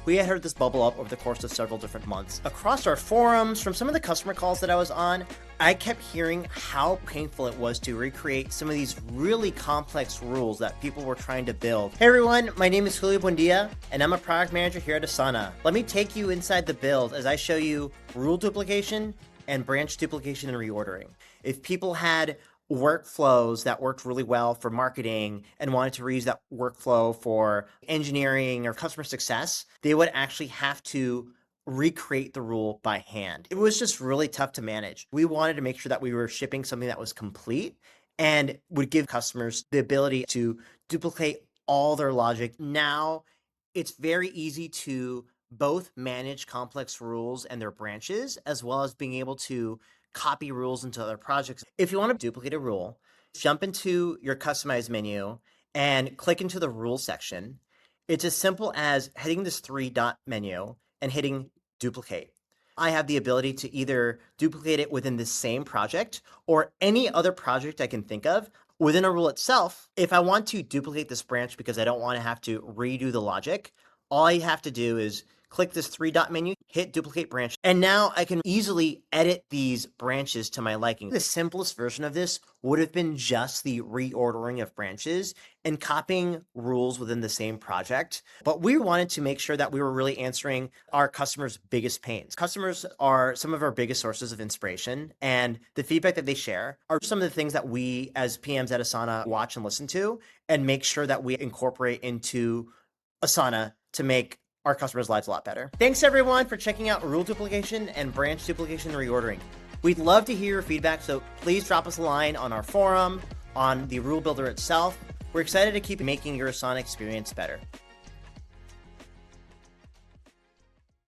We had heard this bubble up over the course of several different months. Across our forums, from some of the customer calls that I was on, I kept hearing how painful it was to recreate some of these really complex rules that people were trying to build. Hey everyone, my name is Julio Buendia, and I'm a product manager here at Asana. Let me take you inside the build as I show you rule duplication and branch duplication and reordering. If people had workflows that worked really well for marketing and wanted to reuse that workflow for engineering or customer success, they would actually have to recreate the rule by hand. It was just really tough to manage. We wanted to make sure that we were shipping something that was complete and would give customers the ability to duplicate all their logic. Now, it's very easy to both manage complex rules and their branches, as well as being able to copy rules into other projects. If you want to duplicate a rule, jump into your customize menu and click into the rules section. It's as simple as hitting this 3-dot menu and hitting duplicate. I have the ability to either duplicate it within the same project or any other project I can think of within a rule itself. If I want to duplicate this branch because I don't want to have to redo the logic, all I have to do is click this 3-dot menu, hit duplicate branch, and now I can easily edit these branches to my liking. The simplest version of this would have been just the reordering of branches and copying rules within the same project. But we wanted to make sure that we were really answering our customers' biggest pains. Customers are some of our biggest sources of inspiration, and the feedback that they share are some of the things that we as PMs at Asana watch and listen to and make sure that we incorporate into Asana to make our customers' lives a lot better. Thanks everyone for checking out rule duplication and branch duplication reordering. We'd love to hear your feedback, so please drop us a line on our forum, on the rule builder itself. We're excited to keep making your Asana experience better.